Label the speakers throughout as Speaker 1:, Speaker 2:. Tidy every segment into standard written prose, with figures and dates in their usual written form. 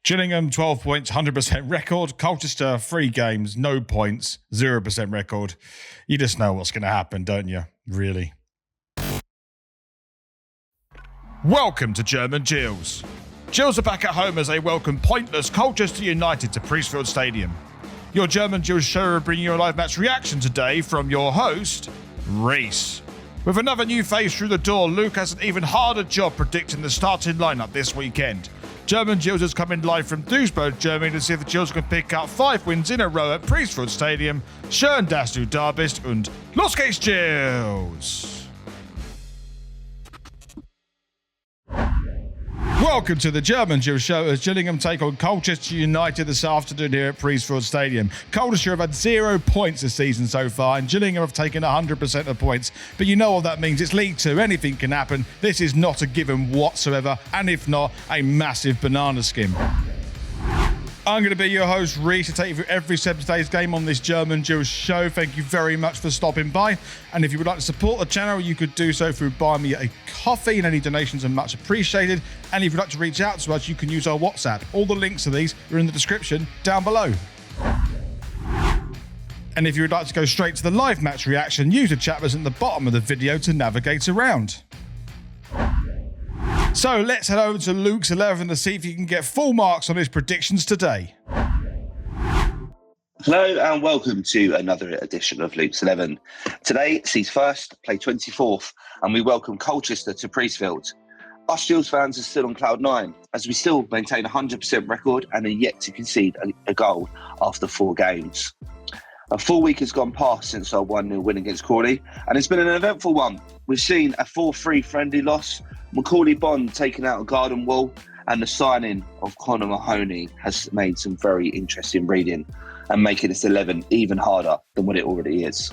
Speaker 1: Gillingham, 12 points, 100% record. Colchester, 3 games, no points, 0% record. You just know what's going to happen, don't you? Really. Welcome to German Gills. Gills are back at home as they welcome pointless Colchester United to Priestfield Stadium. Your German Gills show will bring you a live match reaction today from your host, Reese. With another new face through the door, Luke has an even harder job predicting the starting lineup this weekend. German Gills is coming live from Duisburg, Germany to see if the Gills can pick up 5 wins in a row at Priestfield Stadium. Schön, dass du da bist und los geht's, Gills! Welcome to the German Gills show as Gillingham take on Colchester United this afternoon here at Priestfield Stadium. Colchester have had 0 points this season so far and Gillingham have taken 100% of points. But you know what that means, it's League 2, anything can happen. This is not a given whatsoever, and if not, a massive banana skin. I'm going to be your host, Reese, to take you through every step of today's game on this German Gills show. Thank you very much for stopping by. And if you would like to support the channel, you could do so through buying me a coffee, and any donations are much appreciated. And if you'd like to reach out to us, you can use our WhatsApp. All the links to these are in the description down below. And if you would like to go straight to the live match reaction, use the chat button at the bottom of the video to navigate around. So let's head over to Luke's 11 to see if he can get full marks on his predictions today.
Speaker 2: Hello and welcome to another edition of Luke's 11. Today sees first play 24th and we welcome Colchester to Priestfield. Us Gills fans are still on cloud 9 as we still maintain a 100% record and are yet to concede a goal after 4 games. A full week has gone past since our 1-0 win against Crawley and it's been an eventful one. We've seen a 4-3 friendly loss, Macaulay Bond taking out a garden wall, and the signing of Connor Mahoney has made some very interesting reading and making this 11 even harder than what it already is.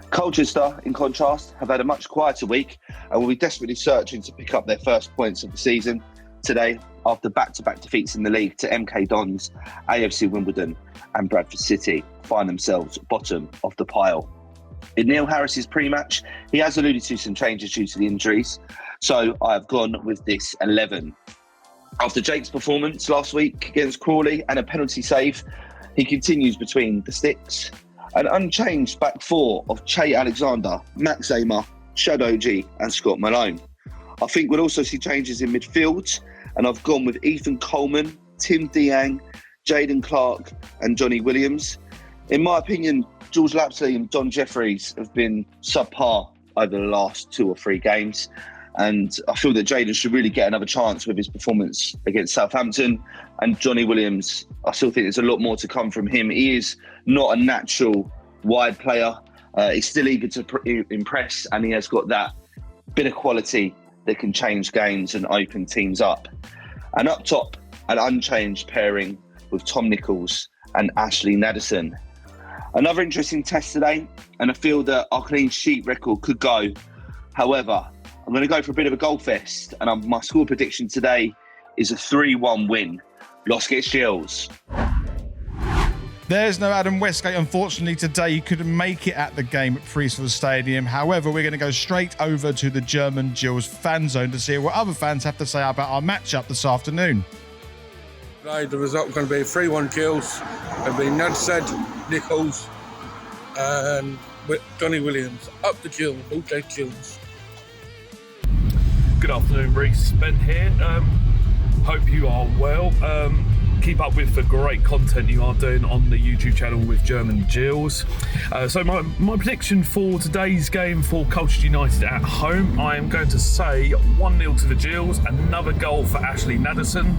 Speaker 2: Colchester, in contrast, have had a much quieter week and will be desperately searching to pick up their first points of the season today after back-to-back defeats in the league to MK Dons, AFC Wimbledon and Bradford City find themselves bottom of the pile. In Neil Harris's pre-match, he has alluded to some changes due to the injuries, so I have gone with this 11. After Jake's performance last week against Crawley and a penalty save, he continues between the sticks. An unchanged back 4 of Che Alexander, Max Amer, Shadow G and Scott Malone. I think we'll also see changes in midfield, and I've gone with Ethan Coleman, Tim Diang, Jaden Clark and Johnny Williams. In my opinion, George Lapsley and Don Jeffries have been subpar over the last 2 or 3 games. And I feel that Jaden should really get another chance with his performance against Southampton. And Johnny Williams, I still think there's a lot more to come from him. He is not a natural wide player. He's still eager to impress, and he has got that bit of quality that can change games and open teams up. And up top, an unchanged pairing with Tom Nichols and Ashley Nadesan. Another interesting test today, and I feel that our clean sheet record could go. However, I'm going to go for a bit of a goal fest, and my score prediction today is a 3-1 win. Los geht's Gills.
Speaker 1: There's no Adam Westgate, unfortunately, today. He couldn't make it at the game at Priestfield Stadium. However, we're going to go straight over to the German Gills fan zone to see what other fans have to say about our matchup this afternoon.
Speaker 3: Today, the result is going to be 3-1 Gills. It'll be Nadsad, Nichols, and Johnny Williams. Up the Gills, all day Gills.
Speaker 4: Good afternoon, Reese. Ben here. Hope you are well. Keep up with the great content you are doing on the YouTube channel with German Gills. So my prediction for today's game for Colchester United at home, I am going to say 1-0 to the Gills, another goal for Ashley Nadesan,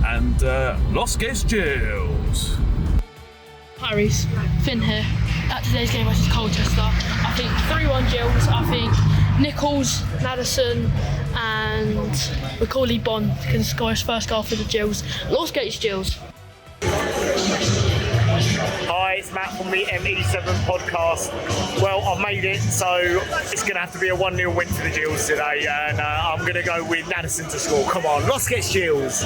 Speaker 4: and Los geht's Gills.
Speaker 5: Hi Reese, Finn here. At today's game versus Colchester, I think 3-1 Gills. I think Nichols, Nadesan and Macaulay Bond can score his first goal for the Gills. Los geht's Gills.
Speaker 6: Hi, it's Matt from the ME7 podcast. Well, I've made it, so it's going to have to be a 1-0 win for the Gills today, and I'm going to go with Nadesan to score. Come on, Los geht's Gills.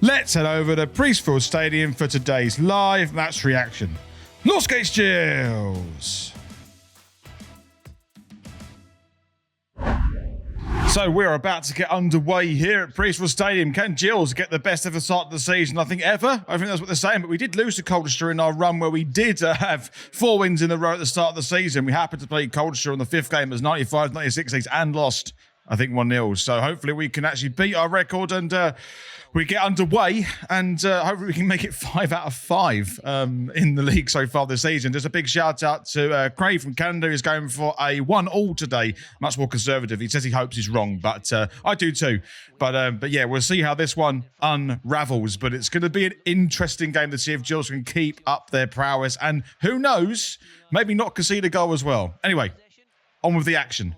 Speaker 1: Let's head over to Priestfield Stadium for today's live match reaction. Los geht's Gills! So we're about to get underway here at Priestfield Stadium. Can Gills get the best ever start of the season, I think, ever? I think that's what they're saying, but we did lose to Colchester in our run where we did have 4 wins in a row at the start of the season. We happened to play Colchester on the 5th game as 95-96 and lost, I think, 1-0. So hopefully we can actually beat our record and we get underway and hopefully we can make it 5 out of 5 in the league so far this season. Just a big shout out to Craig from Canada, who's going for a 1-all today. Much more conservative. He says he hopes he's wrong, but I do too. But yeah, we'll see how this one unravels. But it's going to be an interesting game to see if Gills can keep up their prowess. And who knows, maybe not concede a goal as well. Anyway, on with the action.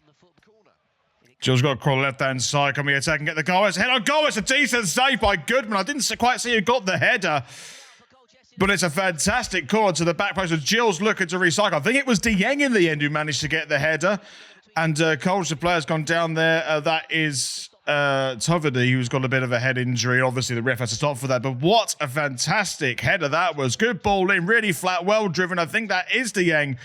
Speaker 1: Gills got to crawl left-hand side. Can we attack and get the goal? It's a head on goal. It's a decent save by Goodman. I didn't quite see who got the header. But it's a fantastic corner to the back post of Gills looking to recycle. I think it was Dieng in the end who managed to get the header. And Colchester player's gone down there. That is Tovedy, who's got a bit of a head injury. Obviously, the ref has to stop for that. But what a fantastic header that was. Good ball in, really flat, well-driven. I think that is Dieng.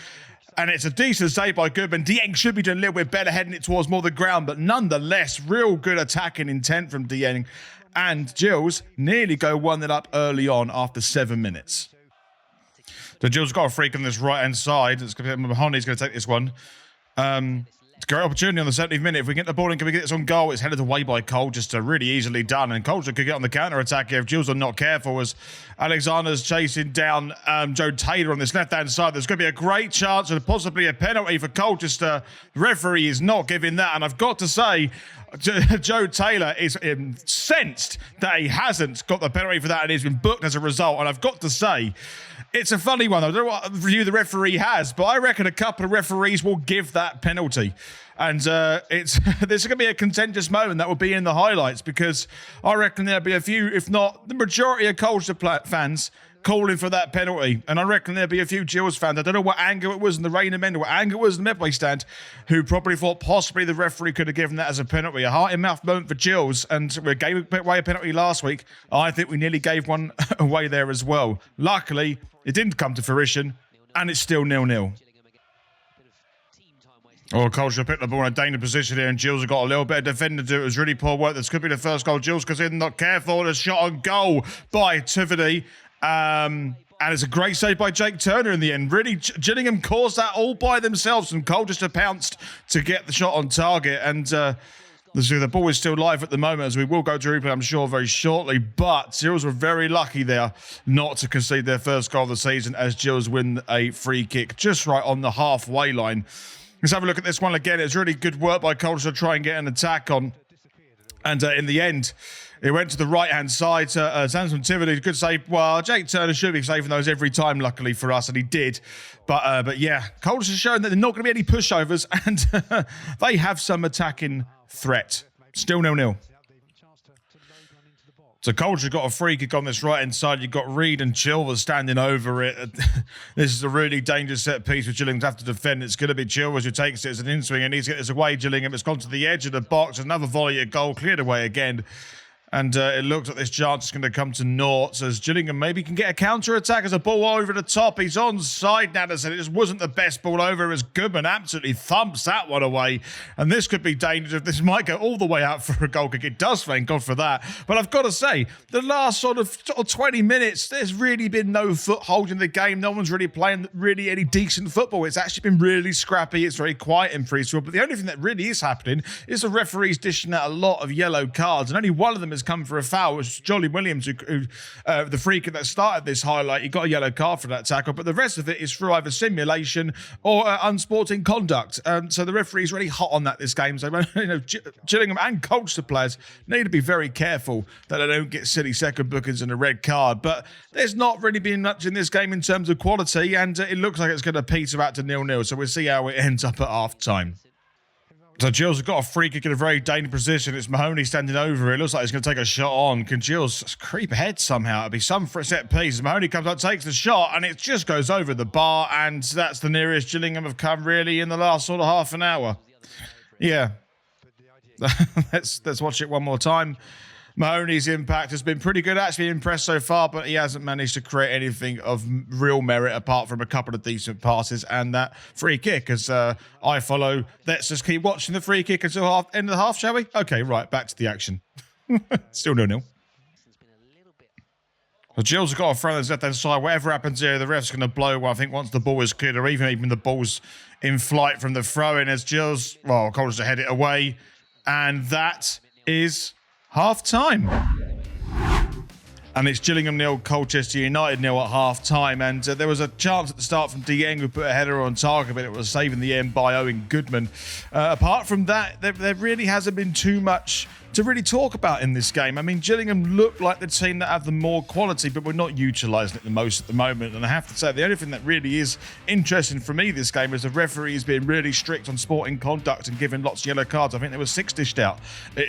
Speaker 1: And it's a decent save by Goodman. Dieng should be doing a little bit better, heading it towards more the ground. But nonetheless, real good attacking intent from Dieng. And Gills nearly go 1-0 up early on after 7 minutes. So Gills got a freak on this right-hand side. Mahoney's going to take this one. It's a great opportunity on the 70th minute. If we get the ball in, can we get this on goal? It's headed away by Colchester, really easily done. And Colchester could get on the counter-attack here if Gills are not careful, as Alexander's chasing down Joe Taylor on this left-hand side. There's going to be a great chance and possibly a penalty for Colchester. The referee is not giving that. And I've got to say, Joe Taylor is incensed that he hasn't got the penalty for that and he's been booked as a result. And I've got to say, it's a funny one. I don't know what view the referee has, but I reckon a couple of referees will give that penalty. And there's going to be a contentious moment that will be in the highlights, because I reckon there'll be a few, if not the majority of Colchester fans, calling for that penalty. And I reckon there'll be a few Gills fans. I don't know what angle it was in the Rain of Men, what angle it was in the Medway stand, who probably thought possibly the referee could have given that as a penalty. A heart-in-mouth moment for Gills, and we gave away a penalty last week. I think we nearly gave one away there as well. Luckily, it didn't come to fruition, and it's still 0-0. Oh, Colchester picked the ball in a dangerous position here, and Gills have got a little bit of defending to do. It was really poor work. This could be the first goal. Gills goes in, not careful. A shot on goal by Tovedy. And it's a great save by Jake Turner in the end. Really, Gillingham caused that all by themselves, and Colchester pounced to get the shot on target. And the ball is still live at the moment, as we will go to replay, I'm sure, very shortly. But Gills were very lucky there not to concede their first goal of the season, as Gills win a free kick just right on the halfway line. Let's have a look at this one again. It's really good work by Colchester to try and get an attack on. And in the end, it went to the right-hand side to Samson Tivoli. Good save. Well, Jake Turner should be saving those every time, luckily for us, and he did. But yeah, Colchester's shown that they're not going to be any pushovers, and they have some attacking threat. Still 0-0. So Colchester got a free kick on this right-hand side. You've got Reed and Chilvers standing over it. This is a really dangerous set piece for Gillingham to have to defend. It's going to be Chilvers who takes it as an in-swing and needs to get this away. Gillingham, it's gone to the edge of the box. Another volley at goal, cleared away again. And it looks like this chance is going to come to naught, as Gillingham maybe can get a counter-attack as a ball over the top. He's onside, Naderson. It just wasn't the best ball over, as Goodman absolutely thumps that one away. And this could be dangerous. This might go all the way out for a goal kick. It does, thank God for that. But I've got to say, the last sort of 20 minutes, there's really been no foothold in the game. No one's really playing really any decent football. It's actually been really scrappy. It's very quiet in Priestfield. But the only thing that really is happening is the referees dishing out a lot of yellow cards. And only one of them has come for a foul, which was Jolly Williams, who the free kick that started this highlight. He got a yellow card for that tackle, but the rest of it is through either simulation or unsporting conduct. So the referee's really hot on that this game. So Gillingham and Colchester players need to be very careful that they don't get silly second bookings and a red card. But there's not really been much in this game in terms of quality, and it looks like it's going to peter out to 0-0. So we'll see how it ends up at half time. So Gills have got a free kick in a very dangerous position. It's Mahoney standing over it. Looks like he's going to take a shot on. Can Gills creep ahead somehow? It'll be some for a set piece. Mahoney comes up, takes the shot, and it just goes over the bar. And that's the nearest Gillingham have come really in the last sort of half an hour. Yeah. Let's watch it one more time. Mahoney's impact has been pretty good, actually impressed so far, but he hasn't managed to create anything of real merit apart from a couple of decent passes and that free kick. As I follow, let's just keep watching the free kick until end of the half, shall we? Okay, right, back to the action. Still 0-0. So Gills have got a throw on his left-hand side. Whatever happens here, the ref's going to blow, I think, once the ball is cleared, or even the ball's in flight from the throw-in as Gills, Colchester head it away. And that is half-time. And it's Gillingham 0, Colchester United 0 at half-time. And there was a chance at the start from Dieng who put a header on target, but it was saved in the end by Owen Goodman. Apart from that, there really hasn't been too much to really talk about in this game. I mean, Gillingham look like the team that have the more quality, but we're not utilising it the most at the moment. And I have to say, the only thing that really is interesting for me this game is the referees being really strict on sporting conduct and giving lots of yellow cards. I think there was 6 dished out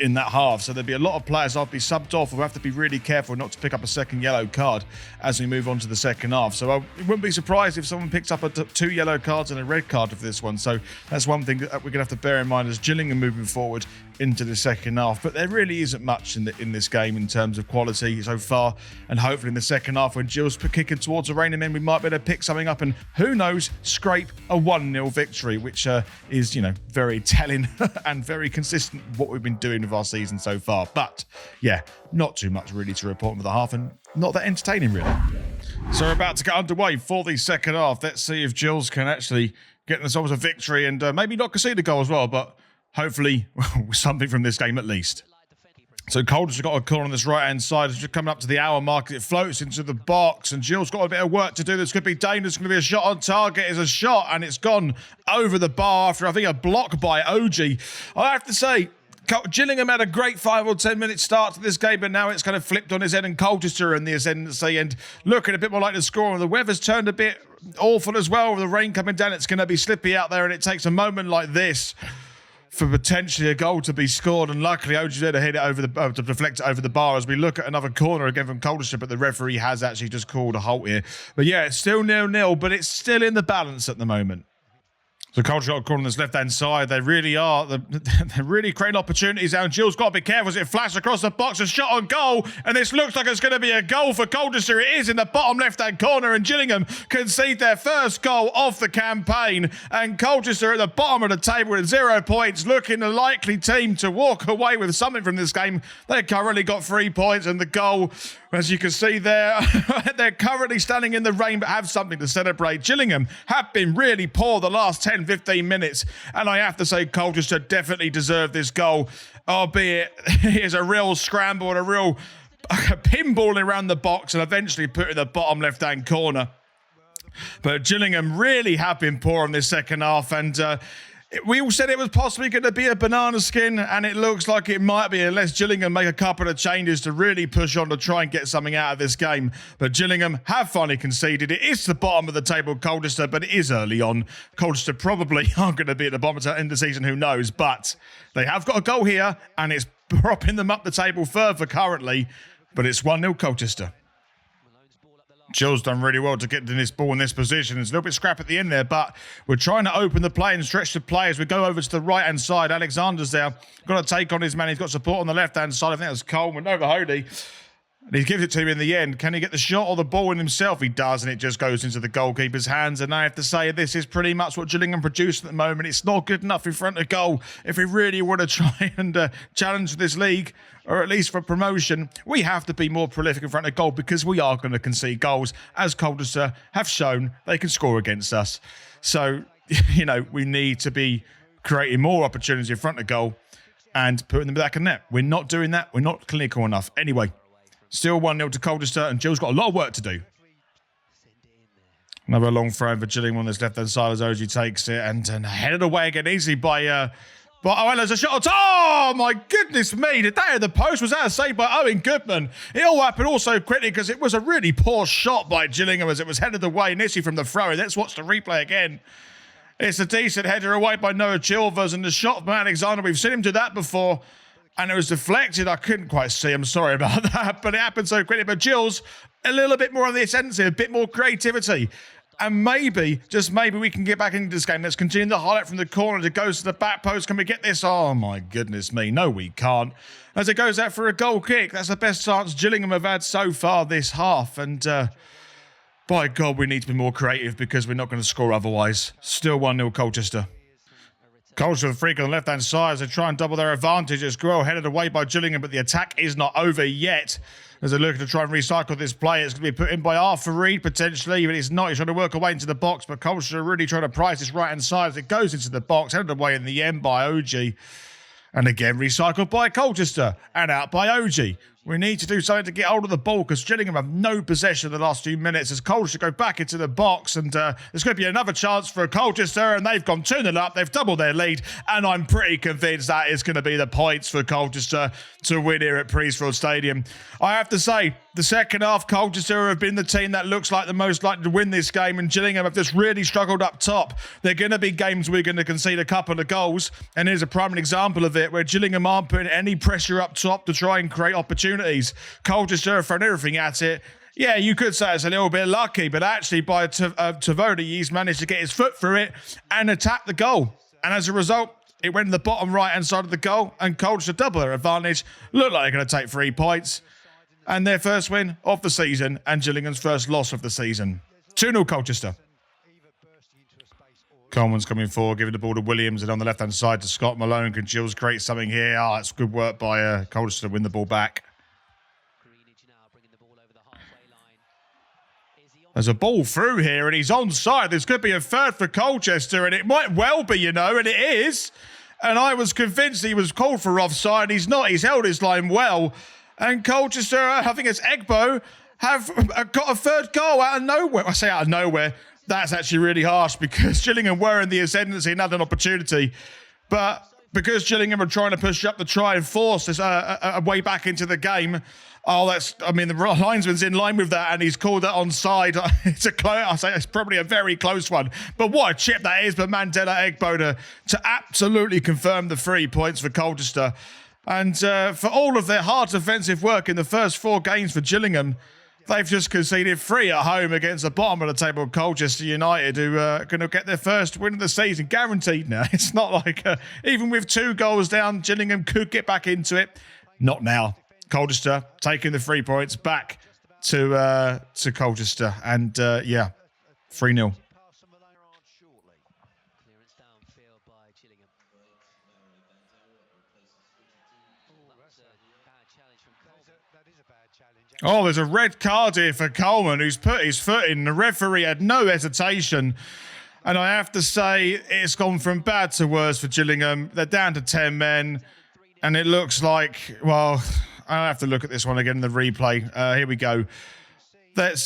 Speaker 1: in that half. So there'll be a lot of players I'll be subbed off who have to be really careful not to pick up a second yellow card as we move on to the second half. So I wouldn't be surprised if someone picks up 2 yellow cards and a red card for this one. So that's one thing that we're going to have to bear in mind as Gillingham moving forward into the second half. But there really isn't much in this game in terms of quality so far, and hopefully in the second half when Gills kicking towards a raining men, we might be able to pick something up and who knows, scrape a 1-0 victory, which is very telling and very consistent with what we've been doing with our season so far. But yeah, not too much really to report with the half, and not that entertaining really. So we're about to get underway for the second half. Let's see if Gills can actually get themselves a victory and maybe not concede a goal as well, but hopefully something from this game at least. So Colchester got a corner on this right-hand side. It's just coming up to the hour mark. It floats into the box, and Gills got a bit of work to do. This could be dangerous. It's going to be a shot on target. It's a shot, and it's gone over the bar after, I think, a block by OG. I have to say, Gillingham had a great 5 or 10 minute start to this game, but now it's kind of flipped on his head, and Colchester in the ascendancy and looking a bit more like the score. The weather's turned a bit awful as well with the rain coming down. It's going to be slippy out there, and it takes a moment like this for potentially a goal to be scored, and luckily OG there to hit it over to deflect it over the bar as we look at another corner again from Colchester, but the referee has actually just called a halt here. But yeah, it's still 0-0, but it's still in the balance at the moment. So Colchester got a corner on this left-hand side. They really are. They're really creating opportunities now. And Gills got to be careful as it flashed across the box. A shot on goal. And this looks like it's going to be a goal for Colchester. It is in the bottom left-hand corner. And Gillingham concede their first goal of the campaign. And Colchester at the bottom of the table with 0 points, looking the likely team to walk away with something from this game. They currently got 3 points. And the goal, as you can see there, they're currently standing in the rain but have something to celebrate. Gillingham have been really poor the last 10-15 minutes, and I have to say Colchester definitely deserved this goal, albeit here's a real scramble and a real pinballing around the box and eventually put in the bottom left-hand corner. But Gillingham really have been poor in this second half, and we all said it was possibly going to be a banana skin, and it looks like it might be unless Gillingham make a couple of changes to really push on to try and get something out of this game. But Gillingham have finally conceded. It is the bottom of the table, Colchester, but it is early on. Colchester probably aren't going to be at the bottom at the end of the season, who knows? But they have got a goal here, and it's propping them up the table further currently. But it's 1-0 Colchester. Gills done really well to get this ball in this position. It's a little bit scrap at the end there, but we're trying to open the play and stretch the play as we go over to the right-hand side. Alexander's there. Got to take on his man. He's got support on the left-hand side. I think that's Coleman over Hodie. And he gives it to him in the end. Can he get the shot or the ball in himself? He does, and it just goes into the goalkeeper's hands. And I have to say, this is pretty much what Gillingham produced at the moment. It's not good enough in front of goal. If we really want to try and challenge this league, or at least for promotion, we have to be more prolific in front of goal because we are going to concede goals. As Colchester have shown, they can score against us. So, we need to be creating more opportunities in front of goal and putting them back in net. We're not doing that. We're not clinical enough. Anyway, still 1-0 to Colchester, and Gills got a lot of work to do. Another long throw for Gillingham on this left-hand side as OG takes it and headed away again easily by... there's a shot. Oh, my goodness me. Did that hit the post? Was that a save by Owen Goodman? It all happened also quickly because it was a really poor shot by Gillingham as it was headed away initially from the throw. Let's watch the replay again. It's a decent header away by Noah Chilvers, and the shot from Alexander, we've seen him do that before, and it was deflected. I couldn't quite see. I'm sorry about that, but it happened so quickly. But Gills, a little bit more on the ascendancy, a bit more creativity. And maybe, just maybe, we can get back into this game. Let's continue the highlight from the corner. It goes to the back post. Can we get this? Oh, my goodness me. No, we can't. As it goes out for a goal kick. That's the best chance Gillingham have had so far this half. And by God, we need to be more creative because we're not going to score otherwise. Still 1-0 Colchester. Colchester with a freak on the left-hand side as they try and double their advantage. It's Gruel headed away by Gillingham, but the attack is not over yet. As they're looking to try and recycle this play, it's going to be put in by Arthur Reed potentially, but it's not. He's trying to work away into the box, but Colchester are really trying to price this right-hand side as it goes into the box, headed away in the end by OG. And again, recycled by Colchester and out by OG. We need to do something to get hold of the ball because Gillingham have no possession in the last few minutes as Colchester go back into the box, and there's going to be another chance for Colchester, and they've gone 2-0 up. They've doubled their lead, and I'm pretty convinced that is going to be the points for Colchester to win here at Priestfield Stadium. I have to say, the second half, Colchester have been the team that looks like the most likely to win this game, and Gillingham have just really struggled up top. They're going to be games we're going to concede a couple of goals, and here's a prime example of it, where Gillingham aren't putting any pressure up top to try and create opportunities. Colchester have thrown everything at it. Yeah, you could say it's a little bit lucky, but actually by Tavodi, he's managed to get his foot through it and attack the goal. And as a result, it went in the bottom right-hand side of the goal, and Colchester double their advantage. Look like they're going to take 3 points. And their first win of the season, and Gillingham's first loss of the season. 2-0 Colchester. Coleman's coming forward, giving the ball to Williams, and on the left-hand side to Scott Malone. Can Gills create something here? Oh, it's good work by Colchester to win the ball back. There's a ball through here, and he's onside. There's going to be a third for Colchester, and it might well be, and it is. And I was convinced he was called for offside. He's not. He's held his line well. And Colchester, I think it's Egbo, have got a third goal out of nowhere. I say out of nowhere. That's actually really harsh because Gillingham were in the ascendancy and had an opportunity. But because Gillingham are trying to push up to try and force this a way back into the game, the linesman's in line with that, and he's called that onside. I say it's probably a very close one. But what a chip that is for Mandela Egbo to absolutely confirm the 3 points for Colchester. And for all of their hard defensive work in the first 4 games for Gillingham, they've just conceded 3 at home against the bottom of the table, Colchester United, who are going to get their first win of the season, guaranteed now. It's not like, even with 2 goals down, Gillingham could get back into it. Not now. Colchester taking the 3 points back to Colchester. And, 3-0. Oh, there's a red card here for Coleman, who's put his foot in. The referee had no hesitation. And I have to say, it's gone from bad to worse for Gillingham. They're down to 10 men. And it looks like, well, I have to look at this one again in the replay. Here we go. That's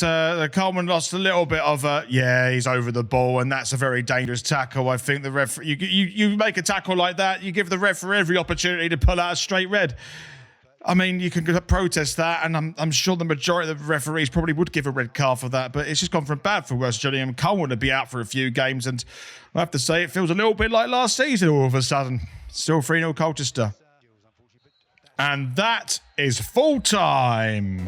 Speaker 1: Coleman lost a little bit of he's over the ball, and that's a very dangerous tackle. I think the referee, you make a tackle like that, you give the referee every opportunity to pull out a straight red. I mean, you can protest that, and I'm sure the majority of the referees probably would give a red card for that, but it's just gone from bad for worse. Gillingham Coleman to be out for a few games, and I have to say it feels a little bit like last season all of a sudden. Still 3-0 Colchester. And that is full time.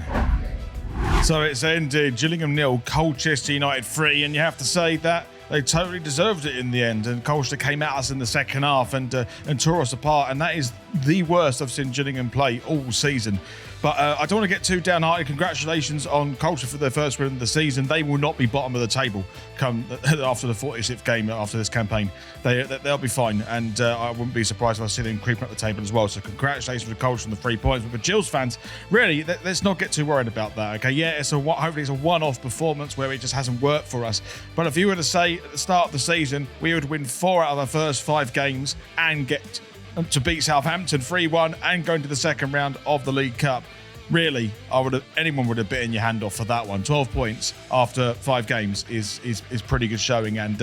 Speaker 1: So it's ended. Gillingham 0, Colchester United 3, and you have to say that they totally deserved it in the end, and Colchester came at us in the second half and tore us apart, and that is the worst I've seen Gillingham play all season. But I don't want to get too downhearted. Congratulations on Colchester for their first win of the season. They will not be bottom of the table come after the 46th game after this campaign. They'll be fine, and I wouldn't be surprised if I see them creeping up the table as well. So congratulations to Colchester on the 3 points. But for Gills fans, really, let's not get too worried about that. Okay, yeah, hopefully it's a one-off performance where it just hasn't worked for us. But if you were to say at the start of the season we would win 4 out of our first 5 games and get to beat Southampton 3-1 and go into the second round of the League Cup. Really, anyone would have bitten your hand off for that one. 12 points after 5 games is pretty good showing, and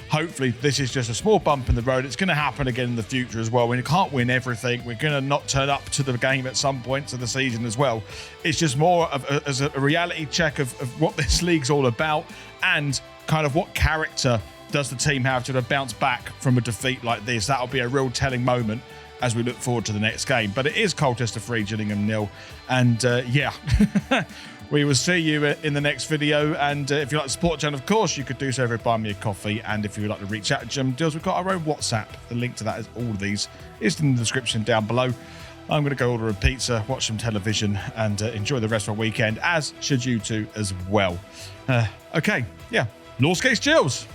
Speaker 1: hopefully this is just a small bump in the road. It's going to happen again in the future as well. We can't win everything. We're going to not turn up to the game at some points of the season as well. It's just more of as a reality check of what this league's all about, and kind of what character does the team have to bounce back from a defeat like this. That'll be a real telling moment as we look forward to the next game. But it is Colchester 3, Gillingham 0. And we will see you in the next video. And if you like the support channel, of course, you could do so over at Buy Me a Coffee. And if you would like to reach out to German Deals, we've got our own WhatsApp. The link to that is all of these is in the description down below. I'm going to go order a pizza, watch some television, and enjoy the rest of my weekend, as should you two as well. Okay, North Skates Gills.